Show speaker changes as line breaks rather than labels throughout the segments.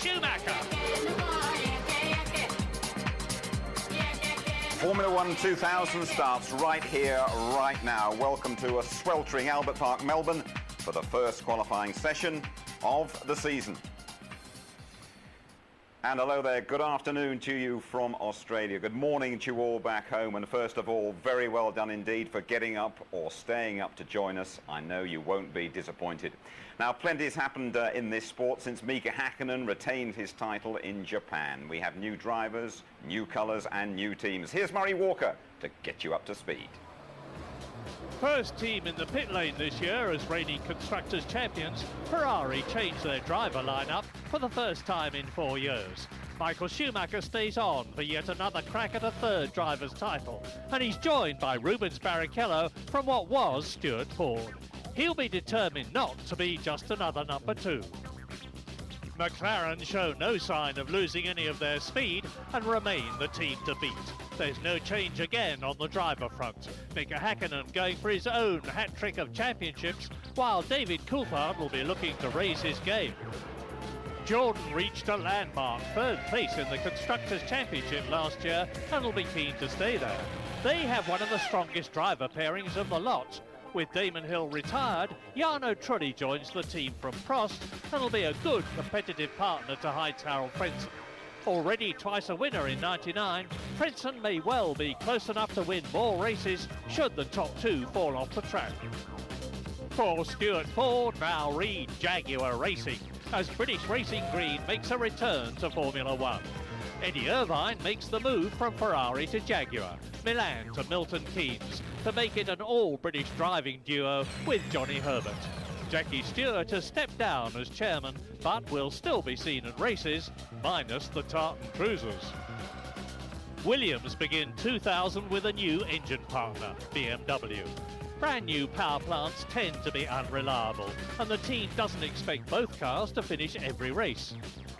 Schumacher.
Formula 1 2000 starts right here, right now. Welcome to a sweltering Albert Park, Melbourne, for the first qualifying session of the season. And hello there, good afternoon to you from Australia. Good morning to you all back home. And first of all, very well done indeed for getting up or staying up to join us. I know you won't be disappointed. Now, plenty has happened in this sport since Mika Hakkinen retained his title in Japan. We have new drivers, new colours and new teams. Here's Murray Walker to get you up to speed.
First team in the pit lane this year as reigning Constructors' champions, Ferrari changed their driver lineup for the first time in 4 years. Michael Schumacher stays on for yet another crack at a third driver's title, and he's joined by Rubens Barrichello from what was Stuart Ford. He'll be determined not to be just another number two. McLaren show no sign of losing any of their speed and remain the team to beat. There's no change again on the driver front. Mika Hakkinen going for his own hat-trick of championships, while David Coulthard will be looking to raise his game. Jordan reached a landmark third place in the Constructors' Championship last year and will be keen to stay there. They have one of the strongest driver pairings of the lot. With Damon Hill retired, Jarno Trulli joins the team from Prost and will be a good competitive partner to Heinz-Harald Frentzen. Already twice a winner in '99, Frentzen may well be close enough to win more races should the top two fall off the track. For Stuart Ford, now read Jaguar Racing as British Racing Green makes a return to Formula 1. Eddie Irvine makes the move from Ferrari to Jaguar, Milan to Milton Keynes, to make it an all-British driving duo with Johnny Herbert. Jackie Stewart has stepped down as chairman, but will still be seen at races, minus the Tartan Cruisers. Williams begin 2000 with a new engine partner, BMW. Brand new power plants tend to be unreliable, and the team doesn't expect both cars to finish every race.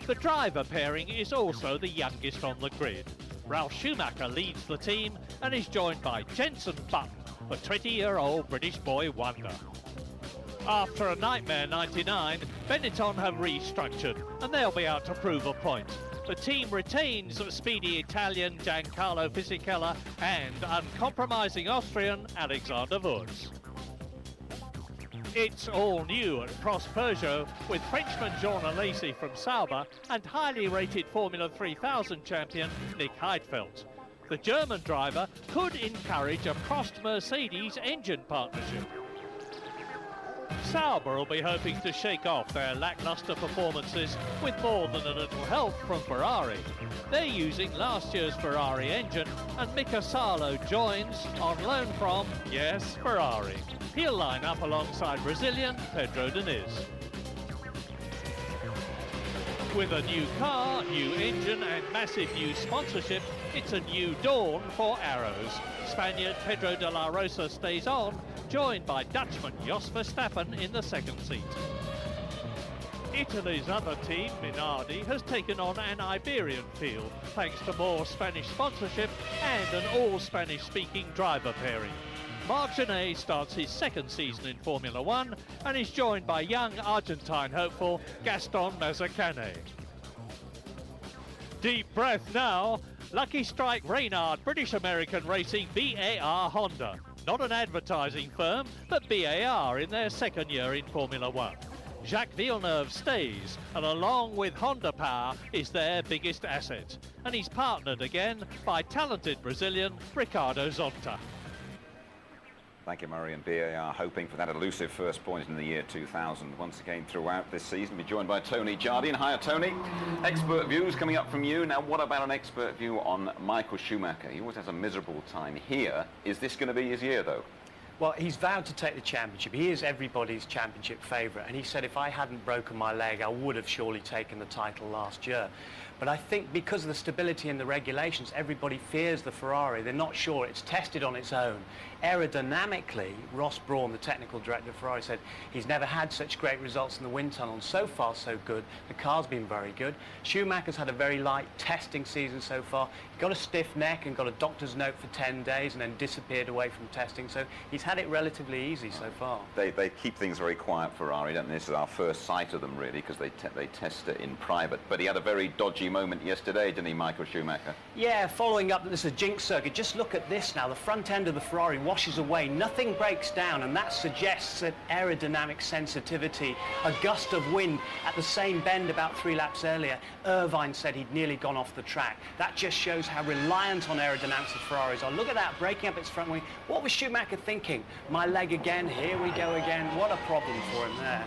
The driver pairing is also the youngest on the grid. Ralf Schumacher leads the team and is joined by Jenson Button, the 20-year-old British boy wonder. After a nightmare '99, Benetton have restructured and they'll be out to prove a point. The team retains speedy Italian Giancarlo Fisichella and uncompromising Austrian Alexander Wurz. It's all new at Prost Peugeot with Frenchman Jean Alesi from Sauber and highly rated Formula 3000 champion Nick Heidfeld. The German driver could encourage a Prost-Mercedes engine partnership. Sauber will be hoping to shake off their lacklustre performances with more than a little help from Ferrari. They're using last year's Ferrari engine and Mika Salo joins on loan from, yes, Ferrari. He'll line up alongside Brazilian Pedro Diniz. With a new car, new engine and massive new sponsorship, it's a new dawn for Arrows. Spaniard Pedro de la Rosa stays on, joined by Dutchman Jos Verstappen in the second seat. Italy's other team, Minardi, has taken on an Iberian field thanks to more Spanish sponsorship and an all-Spanish-speaking driver pairing. Marc Genet starts his second season in Formula 1 and is joined by young Argentine hopeful Gaston Mazzacane. Deep breath now. Lucky Strike Reynard, British-American Racing, BAR Honda. Not an advertising firm, but BAR in their second year in Formula 1. Jacques Villeneuve stays, and along with Honda Power is their biggest asset. And he's partnered again by talented Brazilian Ricardo Zonta.
Thank you, Murray. And BAR hoping for that elusive first point in the year 2000. Once again throughout this season, we're joined by Tony Jardine. Hiya, Tony. Expert views coming up from you. Now, what about an expert view on Michael Schumacher? He always has a miserable time here. Is this going to be his year, though?
Well, he's vowed to take the championship. He is everybody's championship favourite. And he said, if I hadn't broken my leg, I would have surely taken the title last year. But I think because of the stability in the regulations, everybody fears the Ferrari. They're not sure. It's tested on its own. Aerodynamically, Ross Brawn, the technical director of Ferrari, said he's never had such great results in the wind tunnel. And so far, so good. The car's been very good. Schumacher's had a very light testing season so far. He got a stiff neck and got a doctor's note for 10 days and then disappeared away from testing. So he's he's had it relatively easy so far.
They keep things very quiet, Ferrari, don't they? This is our first sight of them, really, because they test it in private. But he had a very dodgy moment yesterday, didn't he, Michael Schumacher?
Yeah, following up that this is a jinx circuit. Just look at this now. The front end of the Ferrari washes away. Nothing breaks down, and that suggests that aerodynamic sensitivity, a gust of wind at the same bend about 3 laps earlier. Irvine said he'd nearly gone off the track. That just shows how reliant on aerodynamics the Ferraris are. Look at that, breaking up its front wing. What was Schumacher thinking? My leg again, here we go again. What a problem for him there.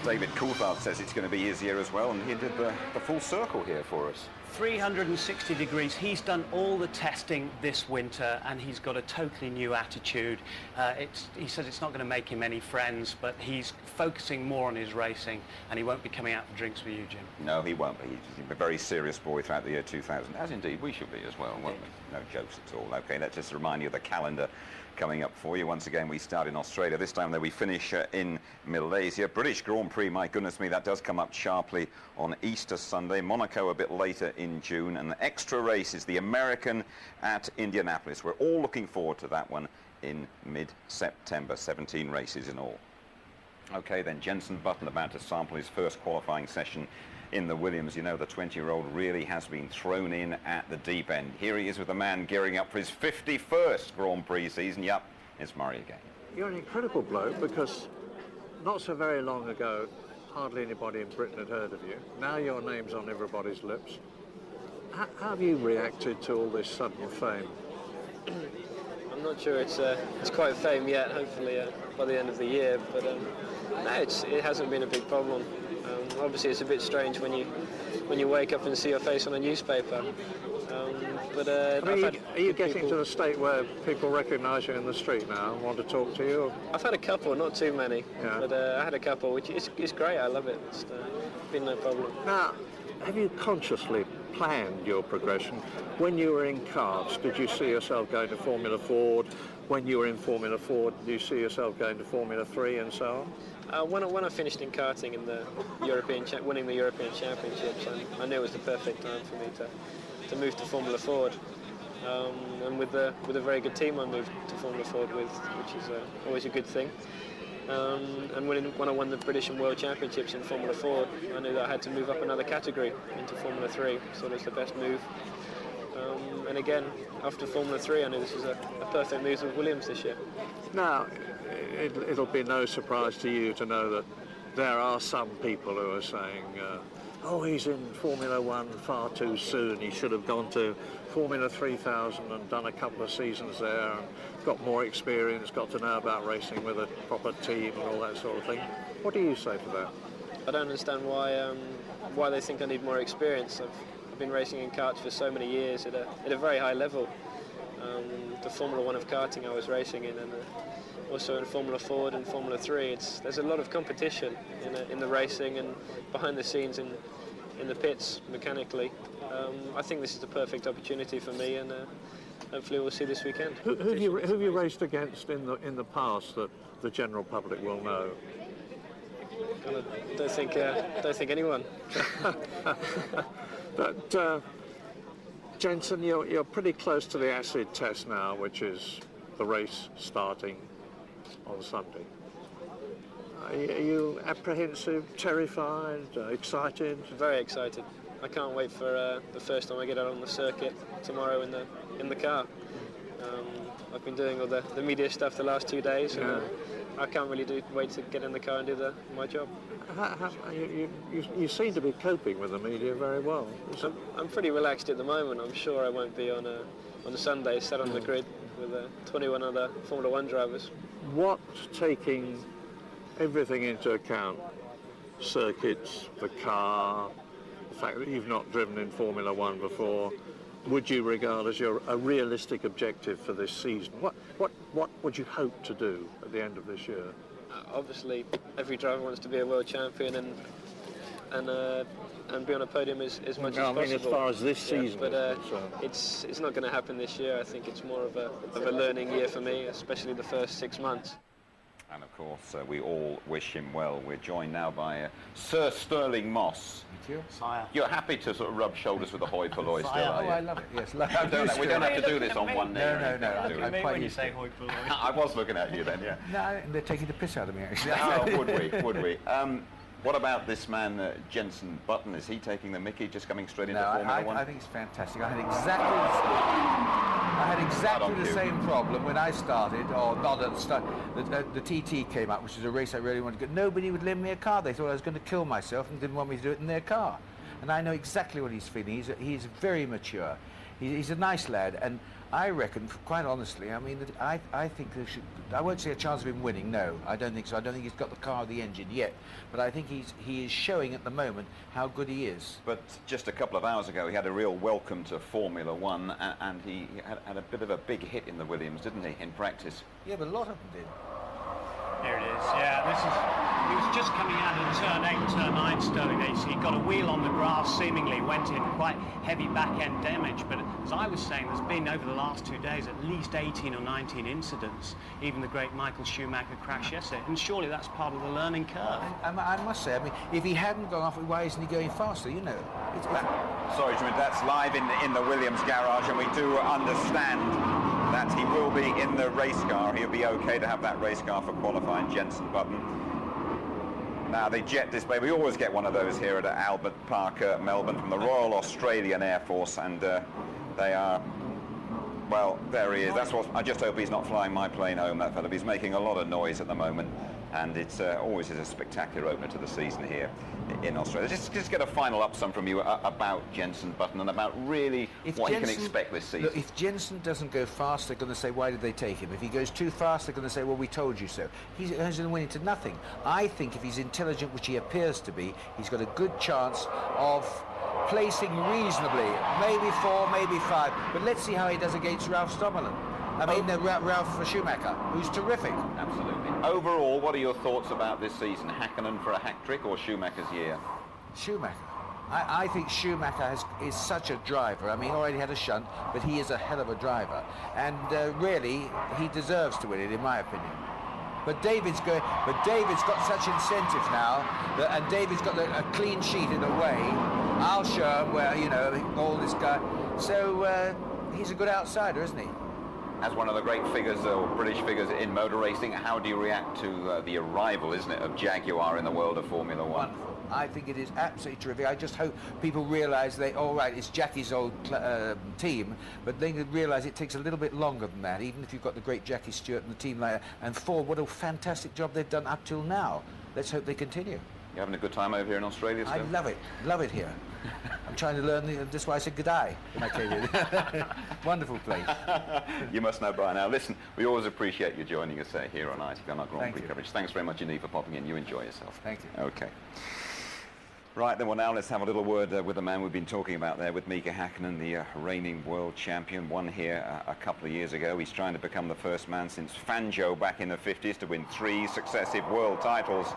David Coulthard says it's going to be his year as well, and he did the full circle here for us.
360 degrees. He's done all the testing this winter, and he's got a totally new attitude. He says it's not going to make him any friends, but he's focusing more on his racing, and he won't be coming out for drinks with you, Jim.
No, he won't be. He's a very serious boy throughout the year 2000, as indeed we should be as well, won't we? No jokes at all. Okay, let's just remind you of the calendar coming up for you. Once again, we start in Australia. This time, though, we finish in Malaysia. British Grand Prix, my goodness me, that does come up sharply on Easter Sunday. Monaco a bit later in June. And the extra race is the American at Indianapolis. We're all looking forward to that one in mid-September. 17 races in all. Okay, then Jenson Button about to sample his first qualifying session in the Williams. You know, the 20-year-old really has been thrown in at the deep end. Here he is with a man gearing up for his 51st Grand Prix season. Yep, it's Murray again.
You're an incredible bloke, because not so very long ago, hardly anybody in Britain had heard of you. Now your name's on everybody's lips. How have you reacted to all this sudden fame?
I'm not sure it's quite fame yet, hopefully by the end of the year, but no, it hasn't been a big problem. Obviously it's a bit strange when you wake up and see your face on a newspaper.
Are you getting to the state where people recognise you in the street now and want to talk to you?
I've had a couple, not too many, yeah. But I had a couple, which is great. I love it. It's been no problem.
Now, have you consciously planned your progression? When you were in karts, did you see yourself going to Formula Ford? When you were in Formula Ford, did you see yourself going to Formula 3 and so on?
When I finished in karting in the winning the European Championships, I knew it was the perfect time for me to move to Formula Ford. And with a very good team I moved to Formula Ford with, which is always a good thing. And when I won the British and World Championships in Formula Ford, I knew that I had to move up another category into Formula 3, so it was the best move. And again, after Formula 3, I knew this was a perfect move with Williams this year.
Now, it'll be no surprise to you to know that there are some people who are saying, oh, he's in Formula 1 far too soon. He should have gone to Formula 3000 and done a couple of seasons there and got more experience, got to know about racing with a proper team and all that sort of thing. What do you say to that?
I don't understand why they think I need more experience. I've been racing in karts for so many years at a very high level. The Formula 1 of karting I was racing in, and also in Formula Ford and Formula 3. There's a lot of competition in the racing and behind the scenes in the pits mechanically. I think this is the perfect opportunity for me, and hopefully we'll see this weekend.
Who have you raced against in the past that the general public will know?
I don't think anyone.
But Jenson, you're pretty close to the acid test now, which is the race starting on Sunday. Are you apprehensive, terrified, excited?
Very excited. I can't wait for the first time I get out on the circuit tomorrow in the car. I've been doing all the media stuff the last 2 days, and I can't really wait to get in the car and do my job.
You seem to be coping with the media very well.
I'm pretty relaxed at the moment. I'm sure I won't be on a Sunday sat on the grid with 21 other Formula 1 drivers.
What, taking everything into account, circuits, the car, the fact that you've not driven in Formula 1 before, would you regard as a realistic objective for this season? What would you hope to do at the end of this year?
Obviously, every driver wants to be a world champion and be on a podium as much as possible.
I mean, as far as this season,
but it's not going to happen this year. I think it's more of a learning year for me, especially the first 6 months.
And of course, we all wish him well. We're joined now by Sir Stirling Moss.
Thank you.
Sire.
You're happy to sort of rub shoulders with the hoi polloi still,
Sire.
are
Oh,
you?
I love it, yes.
We don't have to do this on one knee.
No.
Look at me when you say hoi polloi.
I was looking at you then, yeah.
No, they're taking the piss out of me, actually.
Oh, would we? What about this man, Jenson Button? Is he taking the mickey, just coming straight into Formula One?
I think it's fantastic. I had exactly the same problem when I started, or not at the start. The TT came up, which is a race I really wanted to go. Nobody would lend me a car. They thought I was going to kill myself and didn't want me to do it in their car. And I know exactly what he's feeling. He's very mature. He's a nice lad, and I reckon, quite honestly, I mean, I think there should. I won't say a chance of him winning. No, I don't think so. I don't think he's got the car or the engine yet. But I think he is showing at the moment how good he is.
But just a couple of hours ago, he had a real welcome to Formula One, and he had a bit of a big hit in the Williams, didn't he, in practice?
Yeah, but a lot of them did.
Here it is, yeah, he was just coming out of turn 8, turn 9, Stirling. He got a wheel on the grass, seemingly went in quite heavy back-end damage, but as I was saying, there's been over the last 2 days at least 18 or 19 incidents, even the great Michael Schumacher crash yesterday, and surely that's part of the learning curve.
I must say, I mean, if he hadn't gone off, why isn't he going faster, you know?
Sorry, Jim, that's live in the Williams garage, and we do understand that he will be in the race car. He'll be okay to have that race car for qualifying, Jenson Button. Now, the jet display, we always get one of those here at Albert Park, Melbourne, from the Royal Australian Air Force, and they are, well, there he is. That's what, I just hope he's not flying my plane home, that fella. He's making a lot of noise at the moment, and it's always is a spectacular opener to the season here in Australia. Just get a final upsum from you about Jenson Button and about really what he can expect this season.
Look, if Jenson doesn't go fast, they're going to say, why did they take him? If he goes too fast, they're going to say, well, we told you so. He's going to win into nothing. I think if he's intelligent, which he appears to be, he's got a good chance of placing reasonably. Maybe 4, maybe 5. But let's see how he does against Ralph Stommelen. Ralph Schumacher, who's terrific.
Absolutely. Overall, what are your thoughts about this season? Hakkinen for a hat-trick or Schumacher's year?
Schumacher. I think Schumacher is such a driver. I mean, he already had a shunt, but he is a hell of a driver. And really, he deserves to win it, in my opinion. But David's got such incentive now, and David's got a clean sheet in a way. I'll show him where, you know, all this guy. So he's a good outsider, isn't he?
As one of the great figures, or British figures in motor racing, how do you react to the arrival, isn't it, of Jaguar in the world of Formula One?
Wonderful. I think it is absolutely terrific. I just hope people realise all right, it's Jackie's old team, but they realise it takes a little bit longer than that, even if you've got the great Jackie Stewart and the team like that. And Ford, what a fantastic job they've done up till now. Let's hope they continue.
You having a good time over here in Australia still?
I love it here. I'm trying to learn, that's why I said good day when I came in. Wonderful place.
You must know by now. Listen, we always appreciate you joining us here on ITV on our Grand Prix coverage. Thanks very much indeed for popping in. You enjoy yourself.
Thank you.
Okay. Right, then, well, now let's have a little word with the man we've been talking about there, with Mika Hakkinen, the reigning world champion, won here a couple of years ago. He's trying to become the first man since Fangio back in the 50s to win 3 successive world titles,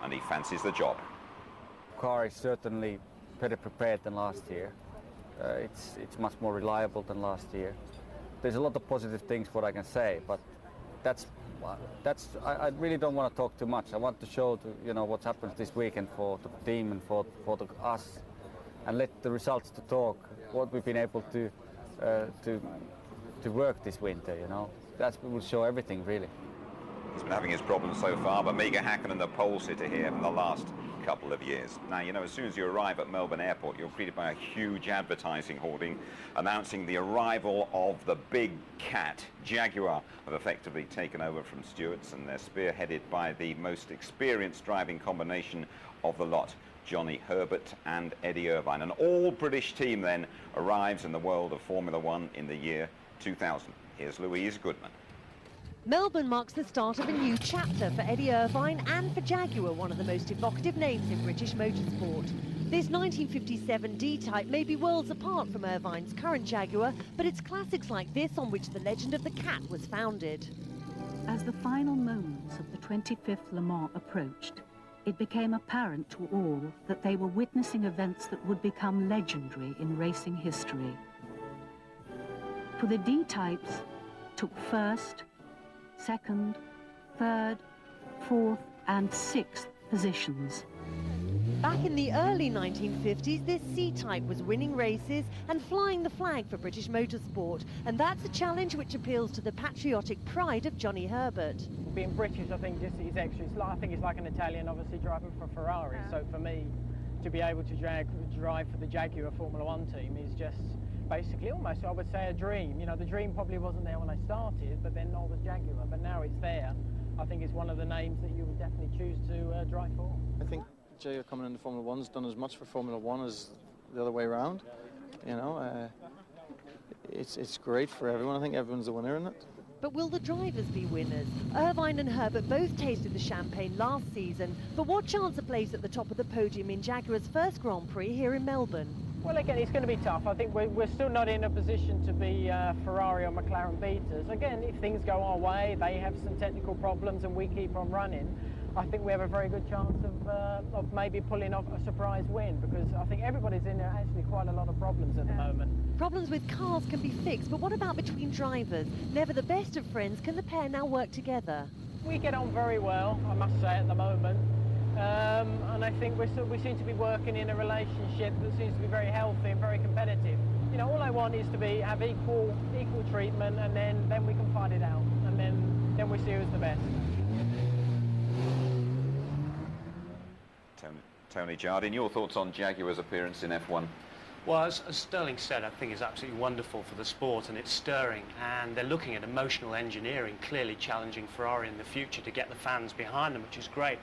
and he fancies the job.
The car is certainly better prepared than last year. It's much more reliable than last year. There's a lot of positive things what I can say, but I really don't want to talk too much. I want to show what's happened this weekend for the team and for us, and let the results to talk. What we've been able to work this winter, that will show everything really.
He's been having his problems so far, but Mika Hakkinen, the pole sitter here from the last couple of years. Now, as soon as you arrive at Melbourne Airport, you're greeted by a huge advertising hoarding announcing the arrival of the big cat. Jaguar have effectively taken over from Stewart's, and they're spearheaded by the most experienced driving combination of the lot, Johnny Herbert and Eddie Irvine. An all-British team then arrives in the world of Formula One in the year 2000. Here's Louise Goodman.
Melbourne marks the start of a new chapter for Eddie Irvine and for Jaguar, one of the most evocative names in British motorsport. This 1957 D-Type may be worlds apart from Irvine's current Jaguar, but it's classics like this on which the legend of the cat was founded.
As the final moments of the 25th Le Mans approached, it became apparent to all that they were witnessing events that would become legendary in racing history. For the D-Types took first, second, third, 4th and 6th positions.
Back in the early 1950s, this C-Type was winning races and flying the flag for British motorsport. And that's a challenge which appeals to the patriotic pride of Johnny Herbert.
Being British, I think, just is extra. I think it's like an Italian, obviously, driving for Ferrari. So for me, to be able to drive for the Jaguar Formula 1 team is just basically almost, I would say, a dream. You know, the dream probably wasn't there when I started, but then nor was Jaguar. But now it's there. I think it's one of the names that you would definitely choose to drive for.
I think Jaguar coming into Formula 1's done as much for Formula 1 as the other way around. You know, it's great for everyone. I think everyone's a winner in it.
But will the drivers be winners? Irvine and Herbert both tasted the champagne last season, but what chance a place at the top of the podium in Jaguar's first Grand Prix here in Melbourne?
Well, again, it's going to be tough. I think we're still not in a position to be Ferrari or McLaren beaters. Again, if things go our way, they have some technical problems and we keep on running, I think we have a very good chance of maybe pulling off a surprise win, because I think everybody's in actually quite a lot of problems at the moment.
Problems with cars can be fixed, but what about between drivers? Never the best of friends, can the pair now work together?
We get on very well, I must say, at the moment. And I think we seem to be working in a relationship that seems to be very healthy and very competitive. You know, all I want is to have equal treatment, and then we can fight it out, and then we see who's the best.
Tony Jardine, your thoughts on Jaguar's appearance in F1?
Well, as Stirling said, I think it's absolutely wonderful for the sport, and it's stirring, and they're looking at emotional engineering, clearly challenging Ferrari in the future to get the fans behind them, which is great.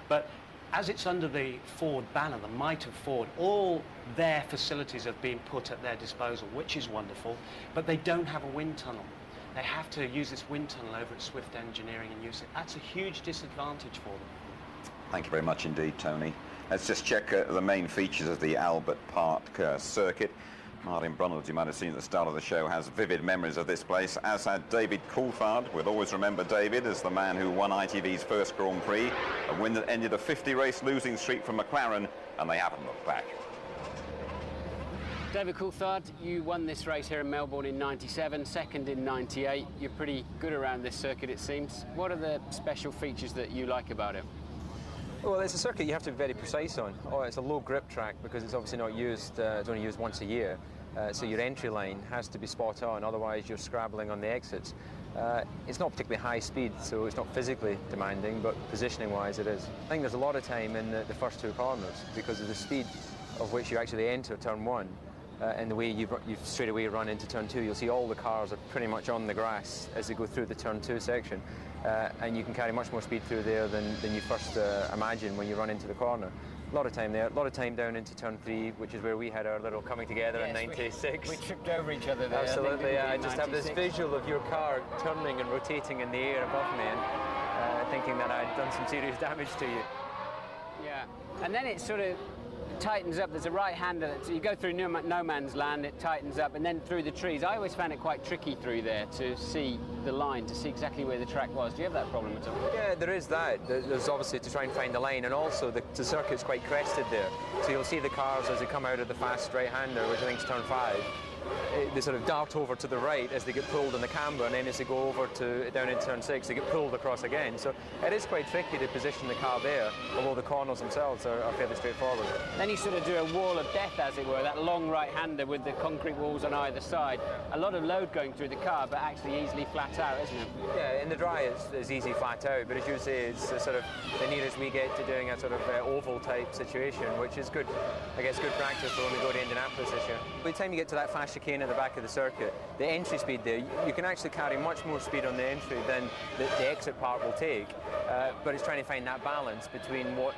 But as it's under the Ford banner, the might of Ford, all their facilities have been put at their disposal, which is wonderful, but they don't have a wind tunnel. They have to use this wind tunnel over at Swift Engineering and use it. That's a huge disadvantage for them.
Thank you very much indeed, Tony. Let's just check the main features of the Albert Park circuit. Martin Brundle, as you might have seen at the start of the show, has vivid memories of this place, as had David Coulthard. We'll always remember David as the man who won ITV's first Grand Prix, a win that ended a 50-race losing streak from McLaren, and they haven't looked back.
David Coulthard, you won this race here in Melbourne in '97, second in '98. You're pretty good around this circuit, it seems. What are the special features that you like about it?
Well, it's a circuit you have to be very precise on. It's a low grip track because it's obviously not used, it's only used once a year. So your entry line has to be spot on, otherwise you're scrabbling on the exits. It's not particularly high speed, so it's not physically demanding, but positioning-wise it is. I think there's a lot of time in the first two corners because of the speed of which you actually enter turn one. And the way you straight away run into turn two, you'll see all the cars are pretty much on the grass as they go through the turn two section. And you can carry much more speed through there than you first imagine when you run into the corner. A lot of time there, a lot of time down into turn three, which is where we had our little coming together in '96.
We tripped over each other there.
Absolutely, yeah. I just have this visual of your car turning and rotating in the air above me and thinking that I'd done some serious damage to you.
Yeah, and then it sort of tightens up. There's a right-hander, so you go through no man's land, it tightens up, and then through the trees. I always found it quite tricky through there to see the line, to see exactly where the track was. Do you have that problem at all?
Yeah, there is that. There's obviously to try and find the line, and also the circuit's quite crested there. So you'll see the cars as they come out of the fast right-hander, which I think is turn 5. They sort of dart over to the right as they get pulled in the camber, and then as they go over down into turn 6, they get pulled across again. So it is quite tricky to position the car there, although the corners themselves are fairly straightforward.
Then you sort of do a wall of death, as it were, that long right-hander with the concrete walls on either side. A lot of load going through the car, but actually easily flat out, isn't it?
Yeah, in the dry it's easy flat out, but as you say, it's sort of the nearest we get to doing a sort of oval type situation, which is good. I guess good practice for when we go to Indianapolis this year. By the time you get to that fast chicane at the back of the circuit, the entry speed there, you can actually carry much more speed on the entry than the exit part will take, but it's trying to find that balance between what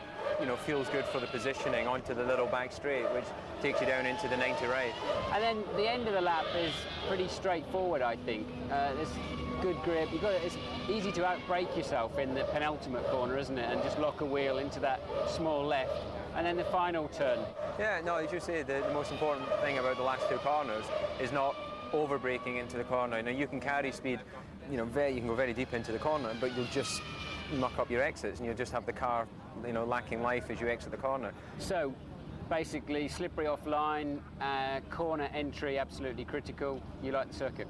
feels good for the positioning onto the little back straight, which takes you down into the 90 right.
And then the end of the lap is pretty straightforward, I think. There's good grip. It's easy to outbrake yourself in the penultimate corner, isn't it? And just lock a wheel into that small left. And then the final turn.
Yeah, no, as you say, the most important thing about the last two corners is not over-braking into the corner. You can carry speed, you can go very deep into the corner, but you'll just muck up your exits and you'll just have the car, lacking life as you exit the corner.
So, basically, slippery offline, corner entry absolutely critical. You like the circuit?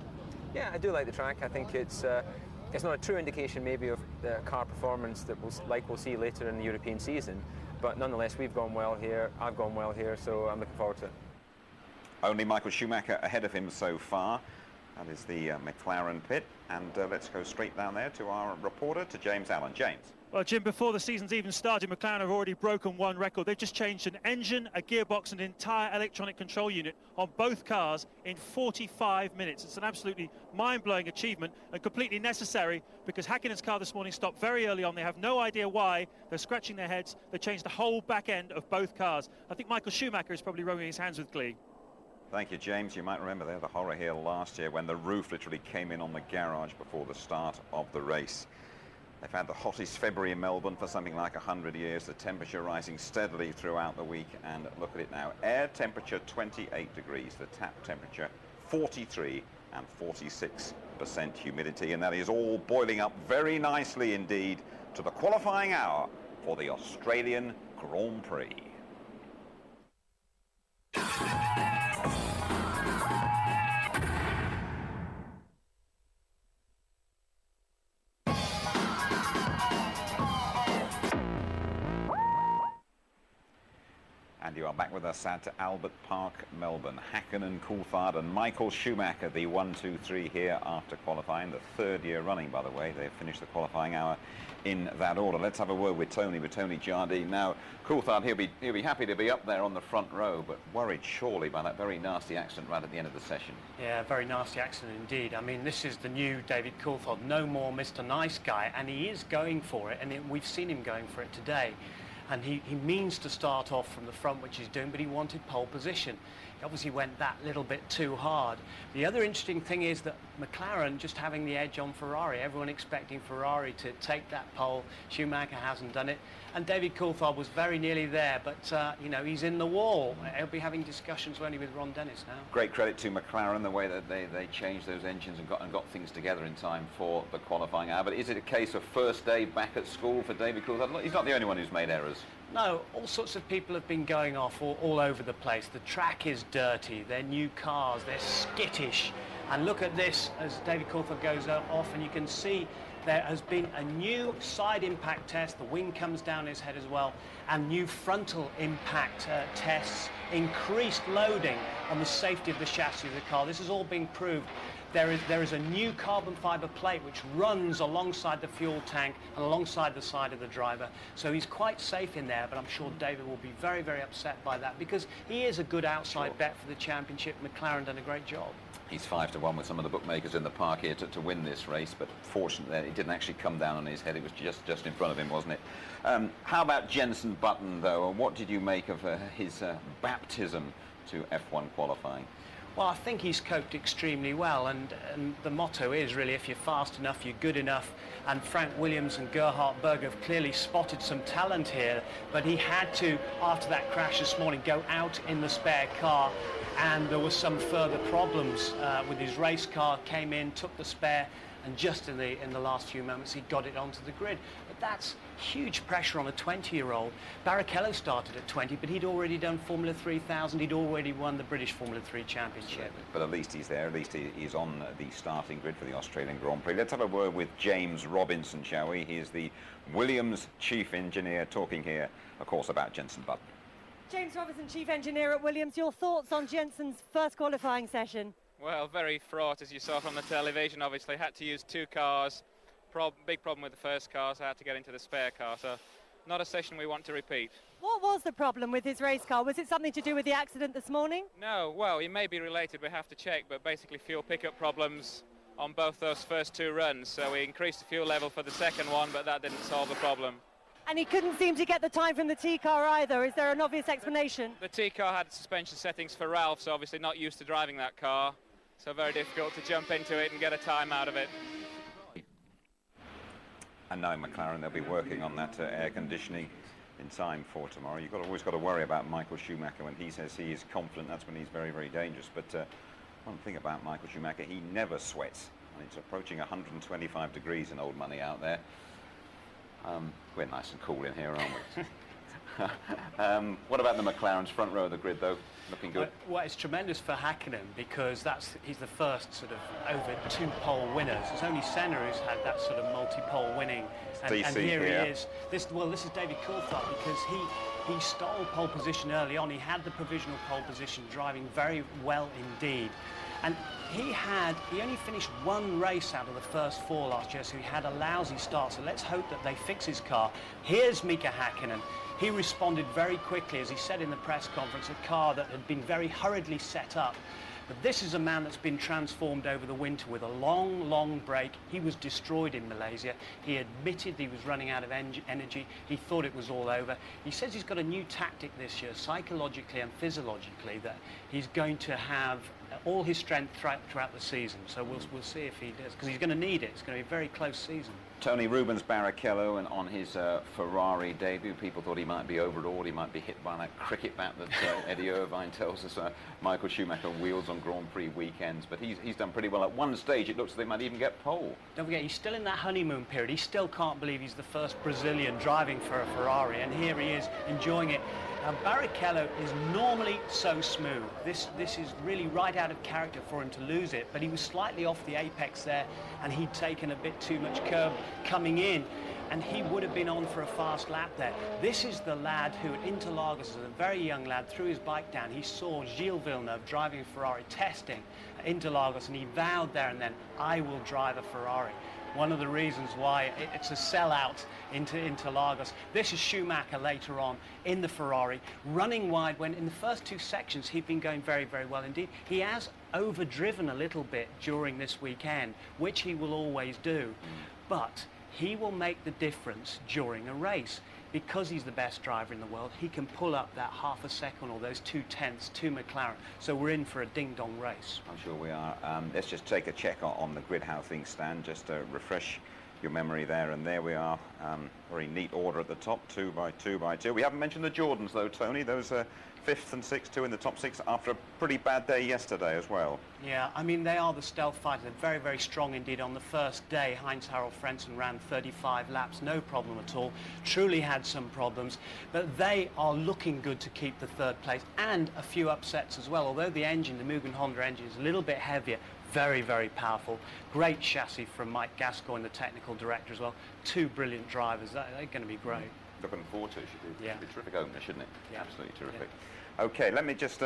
Yeah, I do like the track. I think it's it's not a true indication maybe of the car performance that we'll see later in the European season, but nonetheless we've gone well here, I've gone well here, so I'm looking forward to it.
Only Michael Schumacher ahead of him so far. That is the McLaren pit, and let's go straight down there to our reporter, to James Allen. James.
Well, Jim, before the season's even started, McLaren have already broken one record. They've just changed an engine, a gearbox, and an entire electronic control unit on both cars in 45 minutes. It's an absolutely mind-blowing achievement and completely necessary, because Hakkinen's car this morning stopped very early on. They have no idea why. They're scratching their heads. They changed the whole back end of both cars. I think Michael Schumacher is probably rubbing his hands with glee.
Thank you, James. You might remember there the horror here last year when the roof literally came in on the garage before the start of the race. They've had the hottest February in Melbourne for something like 100 years, the temperature rising steadily throughout the week, and look at it now. Air temperature 28 degrees, the tap temperature 43 and 46% humidity, and that is all boiling up very nicely indeed to the qualifying hour for the Australian Grand Prix. And you are back with us at Albert Park, Melbourne. Hakkinen, Coulthard and Michael Schumacher, the 1, 2, 3 here after qualifying. The third year running, by the way. They've finished the qualifying hour in that order. Let's have a word with Tony Jardine. Now, Coulthard, he'll be happy to be up there on the front row, but worried surely by that very nasty accident right at the end of the session.
Yeah, very nasty accident indeed. I mean, this is the new David Coulthard. No more Mr. Nice Guy, and he is going for it, and we've seen him going for it today. And he means to start off from the front, which he's doing, but he wanted pole position. He obviously went that little bit too hard. The other interesting thing is that McLaren just having the edge on Ferrari, everyone expecting Ferrari to take that pole. Schumacher hasn't done it. And David Coulthard was very nearly there, but, you know, he's in the wall. He'll be having discussions only with Ron Dennis now.
Great credit to McLaren, the way that they changed those engines and got things together in time for the qualifying hour. But is it a case of first day back at school for David Coulthard? He's not the only one who's made errors.
No, all sorts of people have been going off all over the place. The track is dirty, they're new cars, they're skittish. And look at this as David Coulthard goes off, and you can see there has been a new side impact test. The wing comes down his head as well, and new frontal impact tests, increased loading on the safety of the chassis of the car. This is all being proved. There is a new carbon fibre plate which runs alongside the fuel tank and alongside the side of the driver. So he's quite safe in there, but I'm sure David will be very, very upset by that, because he is a good outside bet for the championship. McLaren done a great job.
He's 5-1 with some of the bookmakers in the park here to win this race, but fortunately it didn't actually come down on his head. It was just in front of him, wasn't it? How about Jenson Button, though, and what did you make of his baptism to F1 qualifying?
Well, I think he's coped extremely well, and the motto is really, if you're fast enough, you're good enough. And Frank Williams and Gerhard Berger have clearly spotted some talent here, but he had to, after that crash this morning, go out in the spare car, and there was some further problems with his race car. Came in, took the spare, and just in the last few moments he got it onto the grid. But that's huge pressure on a 20-year-old. Barrichello started at 20, but he'd already done Formula 3000. He'd already won the British Formula 3 Championship.
But at least he's there. At least he's on the starting grid for the Australian Grand Prix. Let's have a word with James Robinson, shall we? He is the Williams chief engineer, talking here, of course, about Jenson Button.
James Robinson, chief engineer at Williams. Your thoughts on Jenson's first qualifying session?
Well, very fraught, as you saw from the television. Obviously had to use two cars. Big problem with the first car, so I had to get into the spare car. So not a session we want to repeat.
What was the problem with his race car? Was it something to do with the accident this morning?
No, well, it may be related. We have to check, but basically fuel pickup problems on both those first two runs. So we increased the fuel level for the second one, but that didn't solve the problem.
And he couldn't seem to get the time from the T car either. Is there an obvious explanation?
The T car had suspension settings for Ralph, so obviously not used to driving that car. So very difficult to jump into it and get a time out of it.
And knowing McLaren, they'll be working on that air conditioning in time for tomorrow. You've always got to worry about Michael Schumacher. When he says he is confident, that's when he's very, very dangerous. But one thing about Michael Schumacher, he never sweats. And it's approaching 125 degrees in old money out there. We're nice and cool in here, aren't we? What about the McLaren's front row of the grid, though? Looking good.
Well, it's tremendous for Hakkinen because he's the first sort of over 2 pole winners. It's only Senna who's had that sort of multi-pole winning. And here he is. This is David Coulthard because he stole pole position early on. He had the provisional pole position, driving very well indeed. And he only finished 1 race out of the first 4 last year, so he had a lousy start. So let's hope that they fix his car. Here's Mika Hakkinen. He responded very quickly, as he said in the press conference, a car that had been very hurriedly set up. But this is a man that's been transformed over the winter with a long, long break. He was destroyed in Malaysia. He admitted he was running out of energy. He thought it was all over. He says he's got a new tactic this year, psychologically and physiologically, that he's going to have all his strength throughout the season. So we'll see if he does, because he's going to need it. It's going to be a very close season.
Tony Rubens Barrichello, and on his Ferrari debut, people thought he might be overawed, he might be hit by that cricket bat that Eddie Irvine tells us Michael Schumacher wields on Grand Prix weekends. But he's done pretty well. At one stage, it looks like they might even get pole.
Don't forget, he's still in that honeymoon period. He still can't believe he's the first Brazilian driving for a Ferrari, and here he is enjoying it. Now, Barrichello is normally so smooth. This is really right out of character for him to lose it, but he was slightly off the apex there, and he'd taken a bit too much curb coming in, and he would have been on for a fast lap there. This is the lad who at Interlagos, as a very young lad, threw his bike down. He saw Gilles Villeneuve driving a Ferrari, testing at Interlagos, and he vowed there and then, I will drive a Ferrari. One of the reasons why it's a sellout into Interlagos. This is Schumacher later on in the Ferrari, running wide when in the first 2 sections he'd been going very, very well indeed. He has overdriven a little bit during this weekend, which he will always do, but he will make the difference during a race. Because he's the best driver in the world, he can pull up that half a second or those 2/10 to McLaren. So we're in for a ding-dong race.
I'm sure we are. Let's just take a check on the grid, how things stand, just to refresh your memory there. And there we are. Very neat order at the top, 2 by 2 by 2. We haven't mentioned the Jordans, though, Tony. Those 5th and 6th, 2 in the top 6 after a pretty bad day yesterday as well.
Yeah, I mean, they are the stealth fighters. They're very, very strong indeed. On the first day, Heinz-Harald Frentzen ran 35 laps, no problem at all. Truly had some problems, but they are looking good to keep the 3rd place, and a few upsets as well. Although the engine, the Mugen Honda engine, is a little bit heavier, very, very powerful. Great chassis from Mike Gascoigne, the technical director as well. 2 brilliant drivers. They're going to be great.
Looking forward to it. Should be a terrific opener, shouldn't it?
Yeah.
Absolutely terrific.
Yeah.
OK, let me just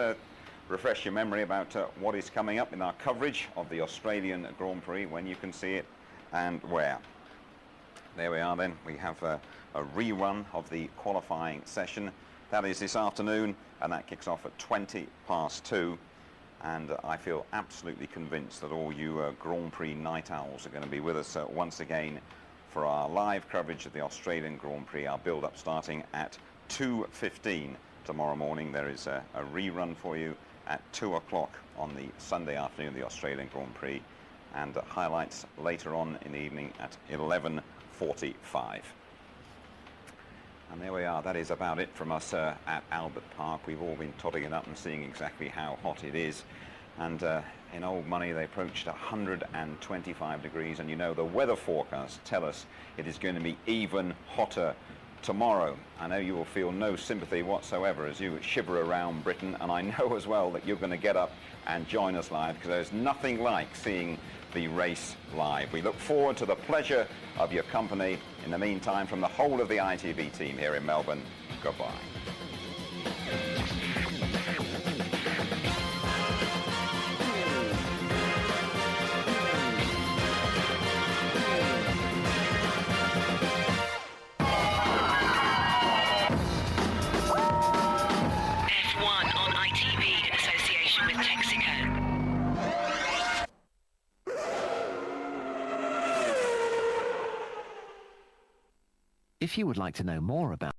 refresh your memory about what is coming up in our coverage of the Australian Grand Prix, when you can see it and where. There we are then. We have a rerun of the qualifying session. That is this afternoon, and that kicks off at 2:20. And I feel absolutely convinced that all you Grand Prix night owls are going to be with us once again for our live coverage of the Australian Grand Prix, our build-up starting at 2:15 tomorrow morning. There is a rerun for you at 2 o'clock on the Sunday afternoon, the Australian Grand Prix, and highlights later on in the evening at 11:45. And there we are. That is about it from us at Albert Park. We've all been totting it up and seeing exactly how hot it is. And in old money, they approached 125 degrees. And you know, the weather forecasts tell us it is going to be even hotter tomorrow. I know you will feel no sympathy whatsoever as you shiver around Britain. And I know as well that you're going to get up and join us live, because there's nothing like seeing the race live. We look forward to the pleasure of your company. In the meantime, from the whole of the ITV team here in Melbourne, goodbye.
F1 on ITV in association with Texaco. If you would like to know more about